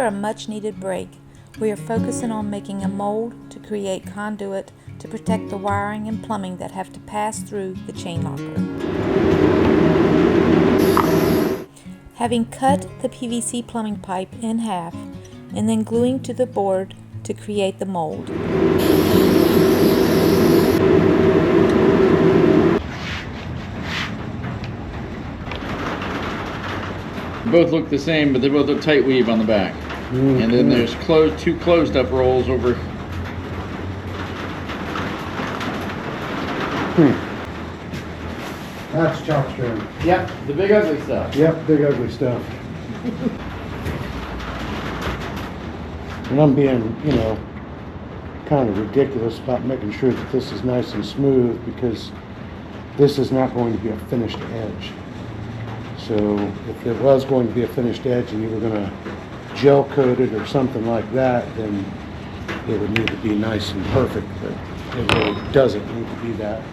a much needed break. We are focusing on making a mold to create conduit to protect the wiring and plumbing that have to pass through the chain locker. Having cut the PVC plumbing pipe in half and then gluing to the board to create the mold. Both look the same, but they both have tight weave on the back. Mm-hmm. And then there's two closed up rolls over. That's chop strand. Yep, the big ugly stuff. Yep, big ugly stuff. And I'm being, kind of ridiculous about making sure that this is nice and smooth, because this is not going to be a finished edge. So if it was going to be a finished edge and you were going to gel coat it or something like that, then it would need to be nice and perfect, but it really doesn't need to be that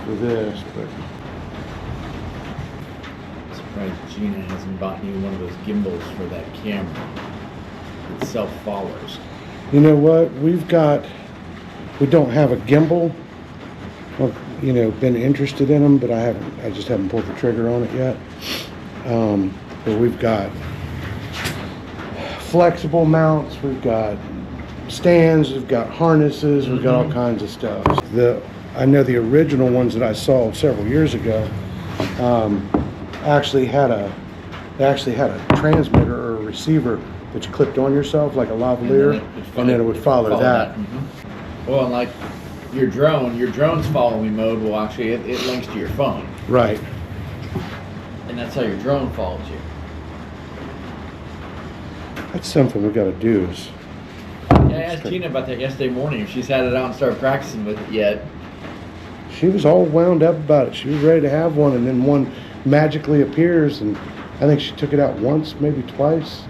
for this. But I'm surprised Gina hasn't bought you one of those gimbals for that camera that self-follows. You know what? We don't have a gimbal. Well, been interested in them, but I just haven't pulled the trigger on it yet. But we've got flexible mounts, we've got stands, we've got harnesses, we've got all kinds of stuff. I know the original ones that I saw several years ago actually had a transmitter or a receiver that you clipped on yourself like a lavalier, and then it would follow that. Mm-hmm. Well, like your drone's follow me mode will actually, it links to your phone. Right. And that's how your drone follows you. That's something we got to do. Yeah, I asked Gina about that yesterday morning, if she's had it out and started practicing with it yet. She was all wound up about it. She was ready to have one, and then one magically appears, and I think she took it out once, maybe twice.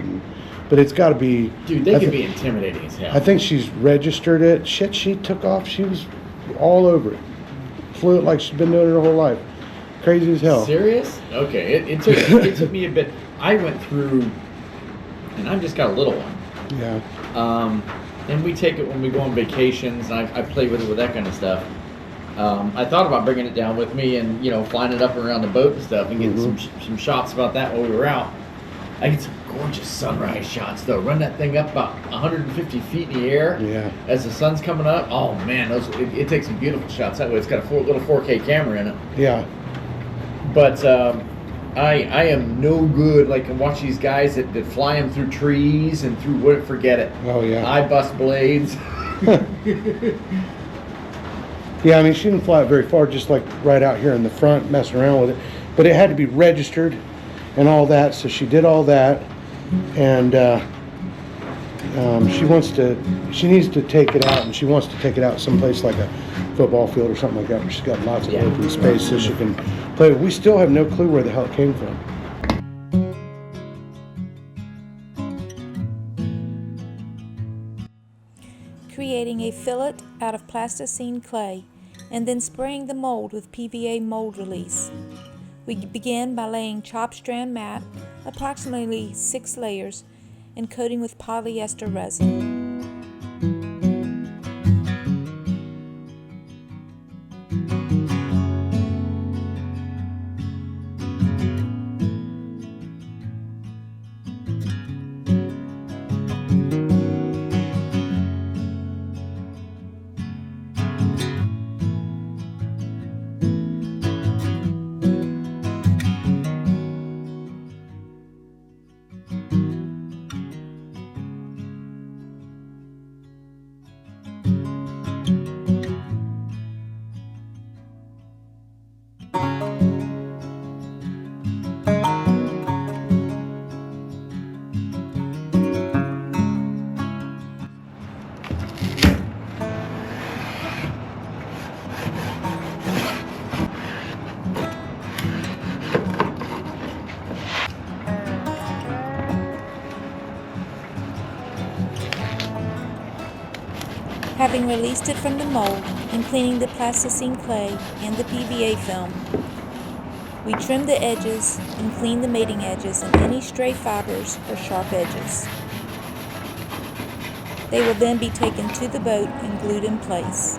But it's got to be... Dude, they can be intimidating as hell. I think she's registered it. Shit, she took off. She was all over it. Flew it like she's been doing it her whole life. Crazy as hell. Serious? Okay, it took me a bit. I went through, and I've just got a little one. Yeah. And we take it when we go on vacations, and I play with it with that kind of stuff. I thought about bringing it down with me and, flying it up around the boat and stuff and getting some shots about that while we were out. I get some gorgeous sunrise shots, though. Run that thing up about 150 feet in the air as the sun's coming up. Oh, man, it takes some beautiful shots that way. It's got a little 4K camera in it. Yeah. But I am no good. Like, I watch these guys that fly them through trees and through wood. Forget it. Oh, yeah. I bust blades. Yeah, I mean, she didn't fly it very far, just like right out here in the front, messing around with it. But it had to be registered and all that, so she did all that. And she needs to take it out, and she wants to take it out someplace like a football field or something like that, where she's got lots of open space so she can play. We still have no clue where the hell it came from. Creating a fillet out of plasticine clay and then spraying the mold with PVA mold release. We begin by laying chop strand mat, approximately 6 layers, and coating with polyester resin. Having released it from the mold and cleaning the plasticine clay and the PVA film, we trim the edges and clean the mating edges and any stray fibers or sharp edges. They will then be taken to the boat and glued in place.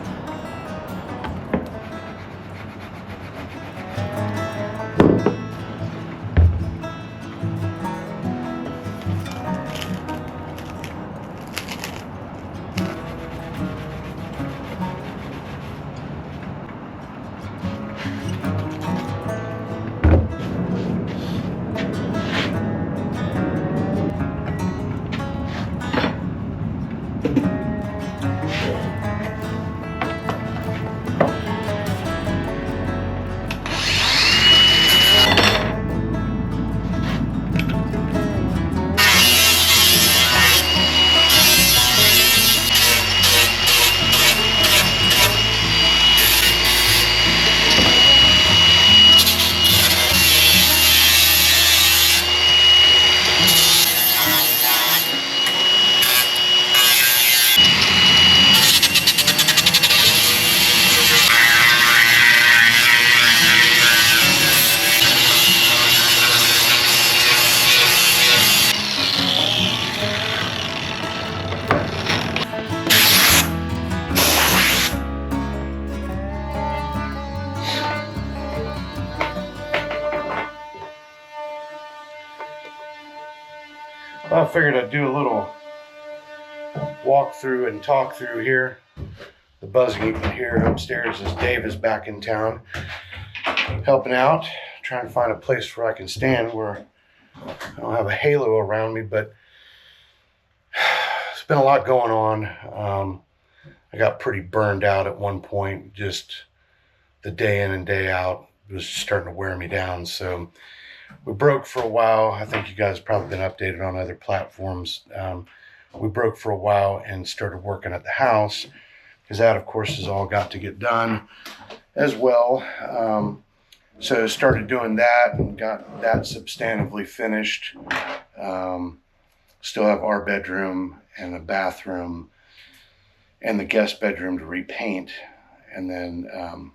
I figured I'd do a little walk through and talk through here. The buzzing you can hear upstairs is Dave is back in town helping out, trying to find a place where I can stand where I don't have a halo around me, but it's been a lot going on. I got pretty burned out at one point, just the day in and day out was starting to wear me down. So we broke for a while. I think you guys have probably been updated on other platforms. We broke for a while and started working at the house because that, of course, has all got to get done as well. So started doing that and got that substantively finished. Still have our bedroom and a bathroom and the guest bedroom to repaint. And then,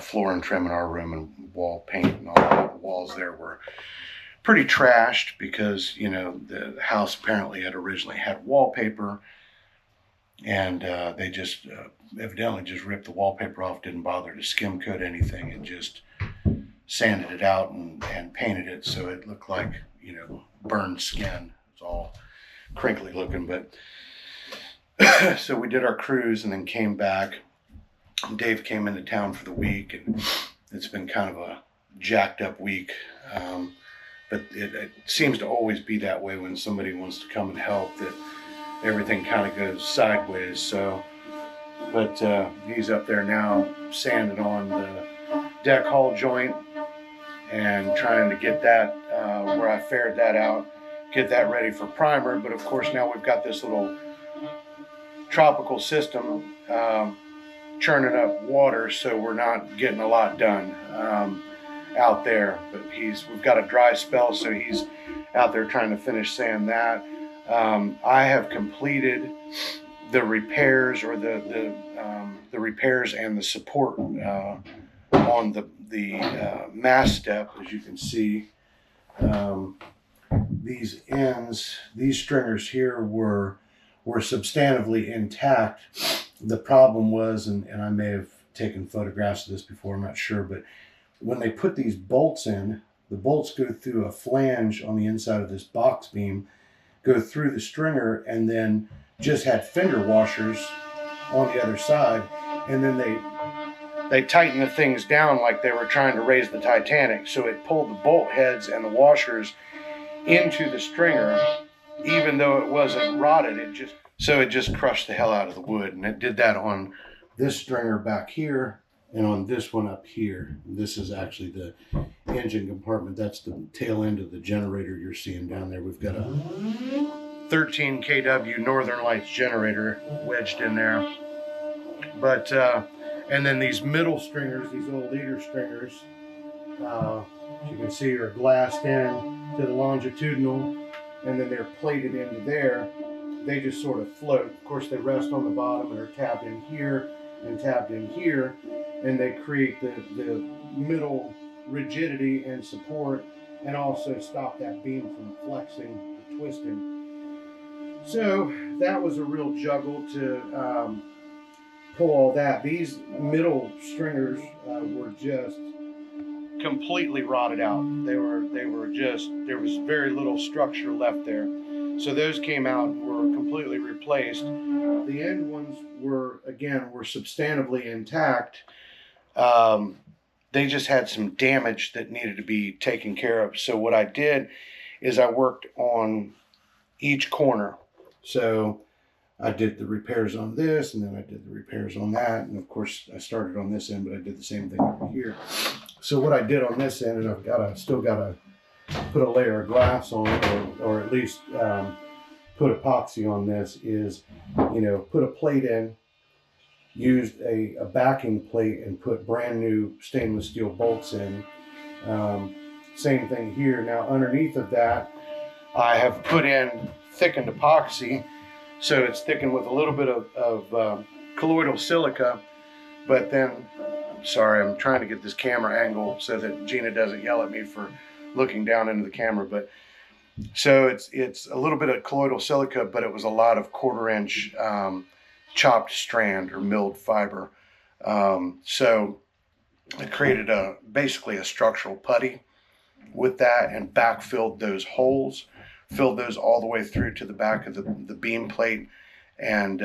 floor and trim in our room and wall paint and all that. The walls there were pretty trashed because, the house apparently had originally had wallpaper and they just evidently just ripped the wallpaper off, didn't bother to skim coat anything, and just sanded it out and painted it so it looked like, burned skin. It's all crinkly looking, but so we did our cruise and then came back. Dave came into town for the week, and it's been kind of a jacked up week. But it seems to always be that way when somebody wants to come and help, that everything kind of goes sideways. So, but he's up there now sanding on the deck hull joint and trying to get that where I fared that out, get that ready for primer. But of course now we've got this little tropical system churning up water, so we're not getting a lot done out there. But we've got a dry spell, so he's out there trying to finish sand that. I have completed the repairs or the repairs and the support on the mast step. As you can see, these ends, these stringers here were substantively intact. The problem was, and I may have taken photographs of this before, I'm not sure, but when they put these bolts in, the bolts go through a flange on the inside of this box beam, go through the stringer, and then just had fender washers on the other side, and then they tightened the things down like they were trying to raise the Titanic, so it pulled the bolt heads and the washers into the stringer, even though it wasn't rotted. It just crushed the hell out of the wood, and it did that on this stringer back here and on this one up here. This is actually the engine compartment. That's the tail end of the generator you're seeing down there. We've got a 13 kW Northern Lights generator wedged in there. But and then these middle stringers, these little leader stringers, as you can see, are glassed in to the longitudinal, and then they're plated into there. They just sort of float. Of course, they rest on the bottom and are tapped in here and tapped in here, and they create the middle rigidity and support, and also stop that beam from flexing or twisting. So that was a real juggle to pull all that. These middle stringers were just completely rotted out. They were just, there was very little structure left there. So those came out and were completely replaced. The end ones were substantively intact. They just had some damage that needed to be taken care of. So what I did is I worked on each corner. So I did the repairs on this, and then I did the repairs on that. And of course, I started on this end, but I did the same thing over here. So what I did on this end, and still got to put a layer of glass on it, or at least put epoxy on this, is, put a plate in, used a backing plate, and put brand new stainless steel bolts in. Same thing here. Now underneath of that, I have put in thickened epoxy. So it's thickened with a little bit of colloidal silica, but then, sorry, I'm trying to get this camera angle so that Gina doesn't yell at me for looking down into the camera. But so it's a little bit of colloidal silica, but it was a lot of 1/4 inch chopped strand or milled fiber. So I created basically a structural putty with that and backfilled those holes. Filled those all the way through to the back of the beam plate, and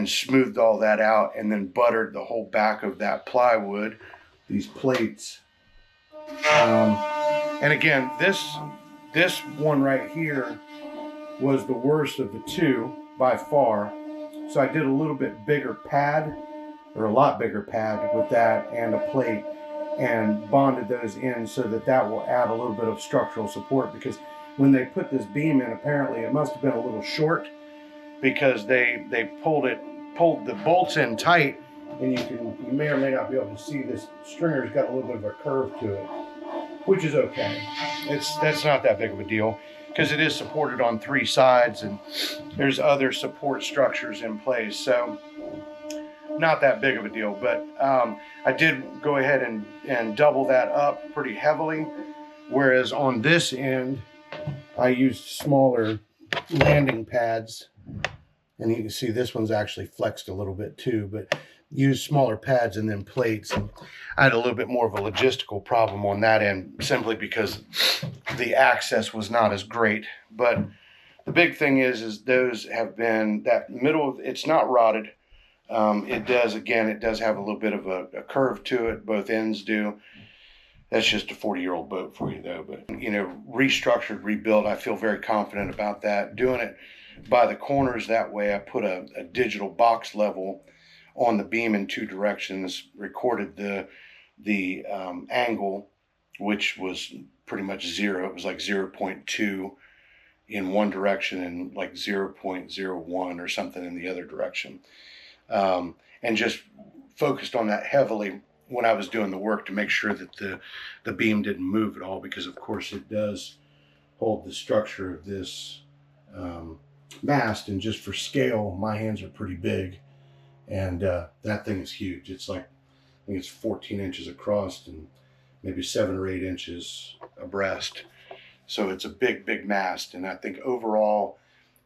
smoothed all that out, and then buttered the whole back of that plywood, these plates. And again, this one right here was the worst of the two by far. So I did a little bit bigger pad, or a lot bigger pad with that and a plate, and bonded those in so that will add a little bit of structural support, because when they put this beam in, apparently it must have been a little short, because they pulled the bolts in tight, and you may or may not be able to see this stringer's got a little bit of a curve to it, which is okay. That's not that big of a deal, because it is supported on 3 sides, and there's other support structures in place, so not that big of a deal. But I did go ahead and double that up pretty heavily, whereas on this end I used smaller landing pads, and you can see this one's actually flexed a little bit too, but used smaller pads and then plates. And I had a little bit more of a logistical problem on that end, simply because the access was not as great. But the big thing is those have been, that middle, it's not rotted. It does have a little bit of a curve to it. Both ends do. That's just a 40-year-old boat for you, though. But, restructured, rebuilt, I feel very confident about that. Doing it by the corners that way, I put a digital box level on the beam in 2 directions, recorded the angle, which was pretty much 0. It was like 0.2 in one direction and like 0.01 or something in the other direction. And just focused on that heavily when I was doing the work, to make sure that the beam didn't move at all, because of course it does hold the structure of this mast. And just for scale, my hands are pretty big, and that thing is huge. It's like, I think it's 14 inches across and maybe 7 or 8 inches abreast. So it's a big mast. And I think overall,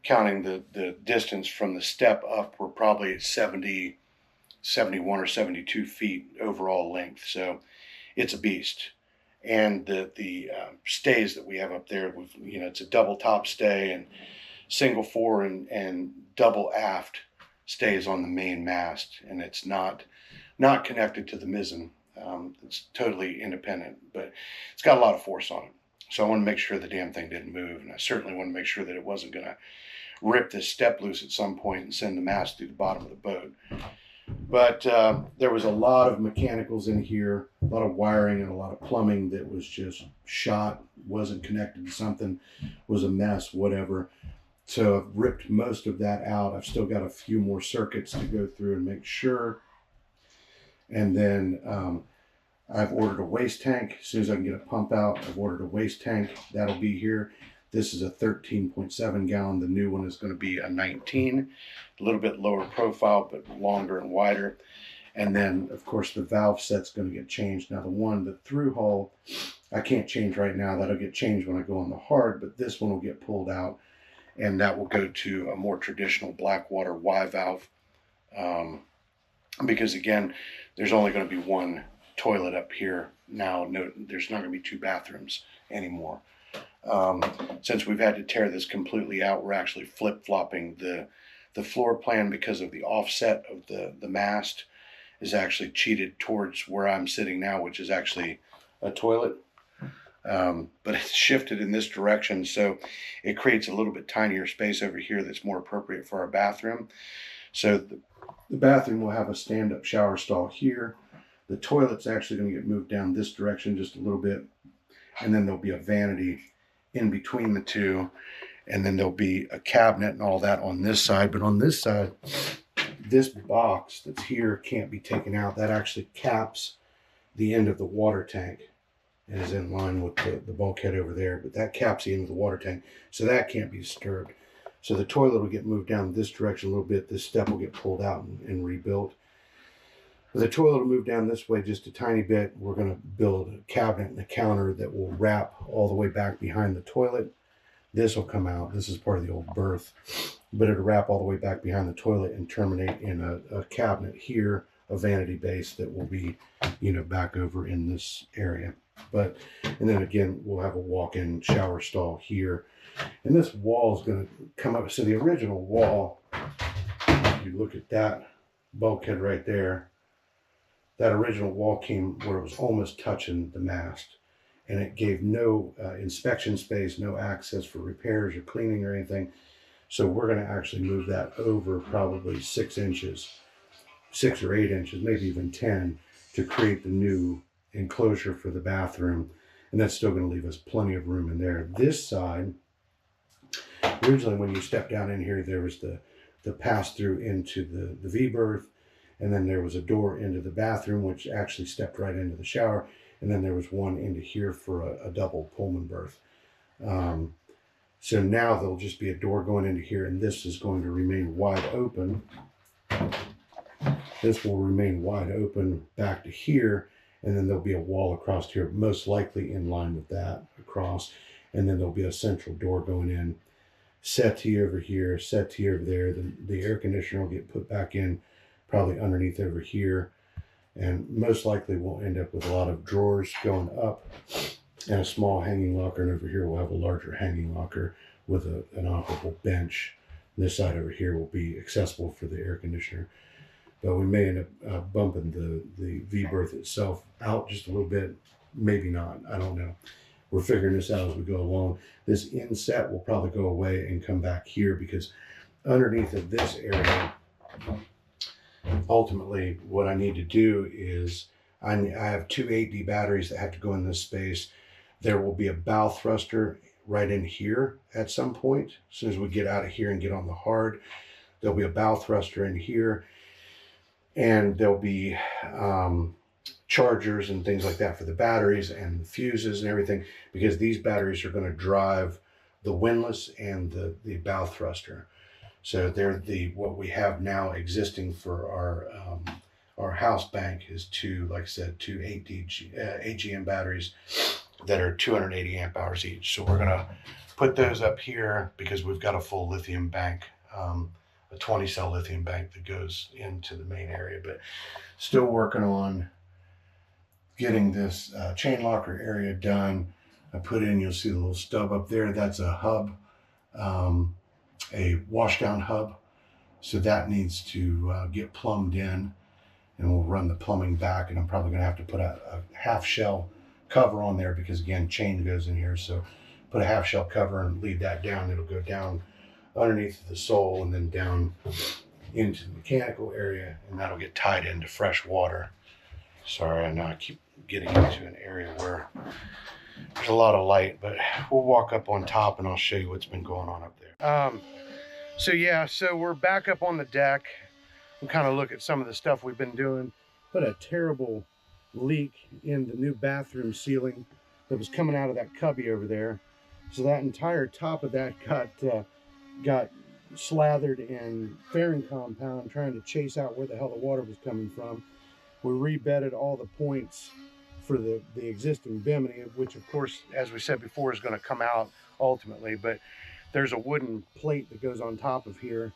counting the distance from the step up, we're probably at 71 or 72 feet overall length. So it's a beast. And the stays that we have up there, it's a double top stay and single fore and double aft stays on the main mast, and it's not connected to the mizzen. It's totally independent, but it's got a lot of force on it. So I want to make sure the damn thing didn't move, and I certainly want to make sure that it wasn't going to rip this step loose at some point and send the mast through the bottom of the boat. But there was a lot of mechanicals in here, a lot of wiring and a lot of plumbing that was just shot, wasn't connected to something, was a mess, whatever. So I've ripped most of that out. I've still got a few more circuits to go through and make sure. And then I've ordered a waste tank. As soon as I can get a pump out, I've ordered a waste tank. That'll be here. This is a 13.7 gallon. The new one is going to be a 19, a little bit lower profile, but longer and wider. And then, of course, the valve set's going to get changed. Now, the through hull, I can't change right now. That'll get changed when I go on the hard, but this one will get pulled out. and that will go to a more traditional black water Y valve. Because again, there's only going to be one toilet up here now. No, there's not going to be two bathrooms anymore. Since we've had to tear this completely out, we're actually flip-flopping the floor plan because of the offset of the mast is actually cheated towards where I'm sitting now, which is actually a toilet. But it's shifted in this direction, so it creates a little bit tinier space over here that's more appropriate for our bathroom. So the bathroom will have a stand-up shower stall here. The toilet's actually going to get moved down this direction just a little bit, and then there'll be a vanity in between the two, and then there'll be a cabinet and all that on this side. But on this side, this box that's here can't be taken out. That actually caps the end of the water tank and is in line with the bulkhead over there, but that caps the end of the water tank, so that can't be disturbed. So the toilet will get moved down this direction a little bit. This step will get pulled out and rebuilt. The toilet will move down this way just a tiny bit. We're going to build a cabinet and a counter that will wrap all the way back behind the toilet. This will come out. This is part of the old berth, but it'll wrap all the way back behind the toilet and terminate in a cabinet here, a vanity base that will be, back over in this area. And then again, we'll have a walk-in shower stall here. And this wall is going to come up. So the original wall, if you look at that bulkhead right there, that original wall came where it was almost touching the mast. And it gave no inspection space, no access for repairs or cleaning or anything. So we're going to actually move that over probably 6 inches, 6 or 8 inches, maybe even 10, to create the new enclosure for the bathroom. And that's still going to leave us plenty of room in there. This side, originally when you step down in here, there was the pass through into the V-berth, and then there was a door into the bathroom, which actually stepped right into the shower, and then there was one into here for a double Pullman berth. So now there'll just be a door going into here, and this is going to remain wide open. This will remain wide open back to here, and then there'll be a wall across here, most likely in line with that across, and then there'll be a central door going in. Settee over here, settee over there. The air conditioner will get put back in probably underneath over here, and most likely we'll end up with a lot of drawers going up and a small hanging locker, and over here we'll have a larger hanging locker with an operable bench. This side over here will be accessible for the air conditioner, but we may end up bumping the V-berth itself out just a little bit, maybe not, I don't know. We're figuring this out as we go along. This inset will probably go away and come back here, because underneath of this area, ultimately what I need to do is I have 2 8D batteries that have to go in this space. There will be a bow thruster right in here at some point. As soon as we get out of here and get on the hard, there'll be a bow thruster in here, and there'll be chargers and things like that for the batteries and the fuses and everything, because these batteries are going to drive the windlass and the bow thruster. So they're what we have now existing for our house bank is two 8GM batteries that are 280 amp hours each. So we're going to put those up here because we've got a full lithium bank, a 20 cell lithium bank that goes into the main area, but still working on getting this chain locker area done. I put in, you'll see the little stub up there. That's a hub, a washdown hub. So that needs to get plumbed in, and we'll run the plumbing back, and I'm probably gonna have to put a half shell cover on there because again, chain goes in here. So put a half shell cover and lead that down. It'll go down underneath the sole and then down into the mechanical area, and that'll get tied into fresh water. Sorry, I know I keep getting into an area where there's a lot of light, but we'll walk up on top and I'll show you what's been going on up there. So we're back up on the deck. We'll kind of look at some of the stuff we've been doing. Put a terrible leak in the new bathroom ceiling that was coming out of that cubby over there. So that entire top of that got slathered in fairing compound, trying to chase out where the hell the water was coming from. We rebedded all the points for the existing bimini, which of course, as we said before, is going to come out ultimately. But there's a wooden plate that goes on top of here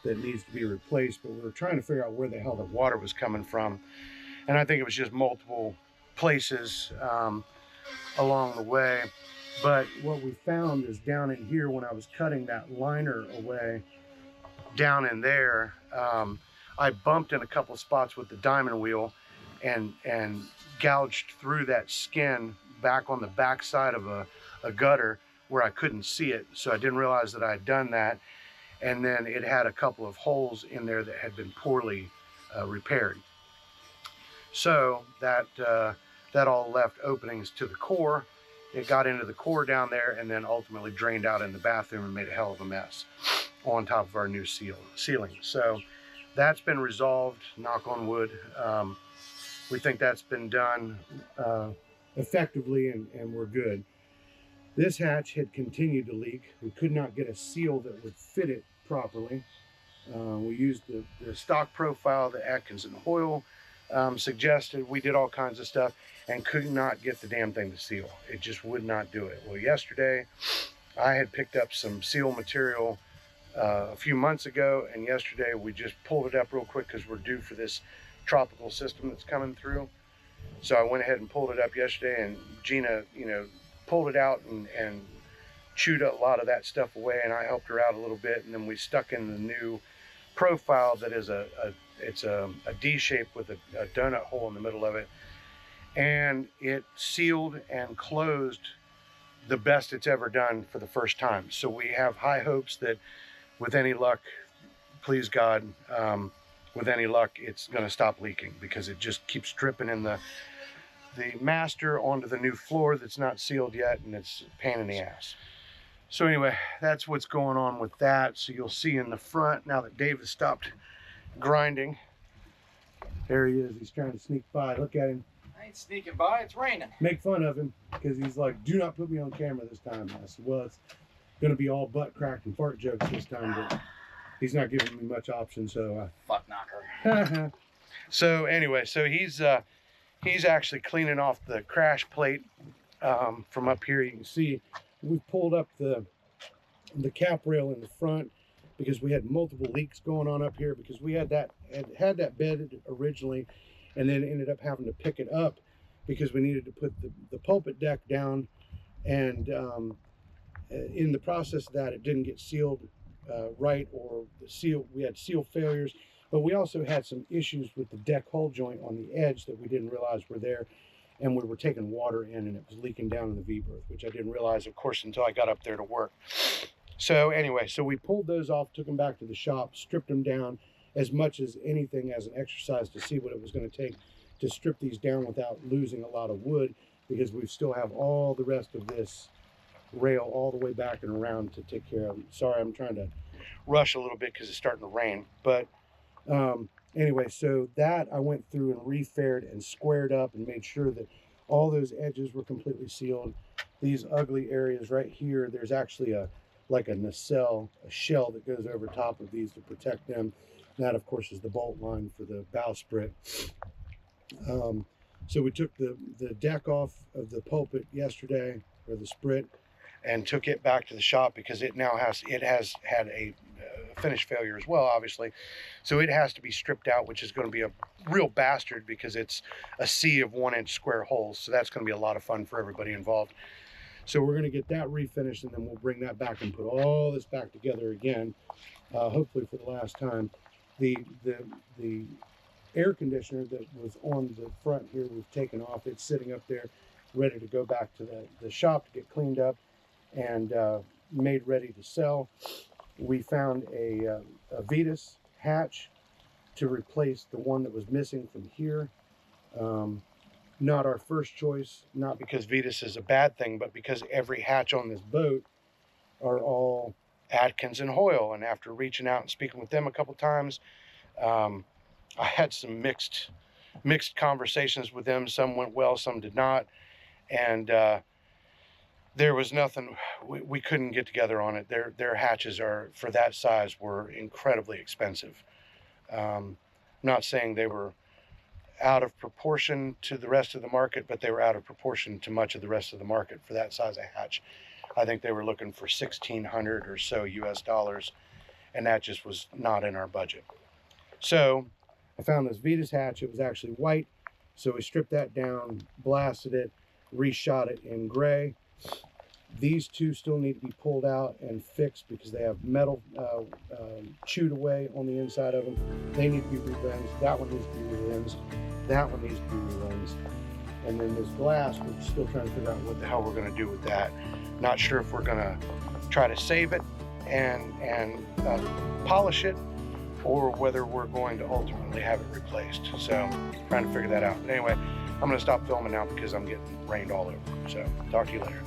that needs to be replaced, but we were trying to figure out where the hell the water was coming from. And I think it was just multiple places along the way. But what we found is down in here, when I was cutting that liner away, down in there, I bumped in a couple spots with the diamond wheel and gouged through that skin back on the back side of a gutter where I couldn't see it. So I didn't realize that I had done that. And then it had a couple of holes in there that had been poorly repaired. So that all left openings to the core. It got into the core down there and then ultimately drained out in the bathroom and made a hell of a mess on top of our new ceiling. So that's been resolved, knock on wood. We think that's been done effectively and we're good. This hatch had continued to leak. We could not get a seal that would fit it properly. We used the stock profile that Atkins and Hoyle suggested. We did all kinds of stuff and could not get the damn thing to seal. It just would not do it. Well, yesterday I had picked up some seal material a few months ago, and yesterday we just pulled it up real quick because we're due for this tropical system that's coming through. So I went ahead and pulled it up yesterday, and Gina, pulled it out and chewed a lot of that stuff away, and I helped her out a little bit, and then we stuck in the new profile that is it's a D shape with a donut hole in the middle of it, and it sealed and closed the best it's ever done for the first time. So we have high hopes that with any luck, please God, with any luck, it's going to stop leaking, because it just keeps dripping in the master onto the new floor that's not sealed yet, and it's a pain in the ass. So anyway, that's what's going on with that. So you'll see in the front, now that Dave has stopped grinding, there he is. He's trying to sneak by. Look at him. I ain't sneaking by, it's raining. Make fun of him, because he's like, do not put me on camera this time. I said, well, it's going to be all butt crack and fart jokes this time, but he's not giving me much option, so fuck knocker. So anyway, so he's actually cleaning off the crash plate from up here. You can see we pulled up the cap rail in the front because we had multiple leaks going on up here, because we had that bedded originally and then ended up having to pick it up because we needed to put the pulpit deck down, and in the process of that, it didn't get sealed right, or we had seal failures. But we also had some issues with the deck hull joint on the edge that we didn't realize were there, and we were taking water in and it was leaking down in the V-berth, which I didn't realize, of course, until I got up there to work. So anyway, so we pulled those off, took them back to the shop, stripped them down as much as anything as an exercise to see what it was going to take to strip these down without losing a lot of wood, because we still have all the rest of this rail all the way back and around to take care of. Sorry, I'm trying to rush a little bit because it's starting to rain, but anyway, so that I went through and re-faired and squared up and made sure that all those edges were completely sealed. These ugly areas right here, there's actually like a nacelle, a shell that goes over top of these to protect them. And that, of course, is the bolt line for the bowsprit. So we took the deck off of the pulpit yesterday, or the sprit, and took it back to the shop because it has had a finish failure as well, obviously. So it has to be stripped out, which is going to be a real bastard because it's a sea of 1-inch square holes. So that's going to be a lot of fun for everybody involved. So we're going to get that refinished, and then we'll bring that back and put all this back together again, hopefully for the last time. The air conditioner that was on the front here, we've taken off. It's sitting up there ready to go back to the shop to get cleaned up and made ready to sell. We found a Vetus hatch to replace the one that was missing from here. Not our first choice, not because Vetus is a bad thing, but because every hatch on this boat are all Atkins and Hoyle. And after reaching out and speaking with them a couple times, I had some mixed conversations with them. Some went well, some did not. And there was nothing, we couldn't get together on it. Their hatches for that size were incredibly expensive. Not saying they were out of proportion to the rest of the market, but they were out of proportion to much of the rest of the market for that size of hatch. I think they were looking for 1,600 or so US dollars, and that just was not in our budget. So I found this Vitas hatch. It was actually white, so we stripped that down, blasted it, reshot it in gray. These two still need to be pulled out and fixed because they have metal chewed away on the inside of them. They need to be re-lensed. That one needs to be re-lensed. That one needs to be re-lensed. And then this glass, we're still trying to figure out what the hell we're going to do with that. Not sure if we're going to try to save it and polish it, or whether we're going to ultimately have it replaced. So trying to figure that out. But anyway, I'm going to stop filming now because I'm getting rained all over. So talk to you later.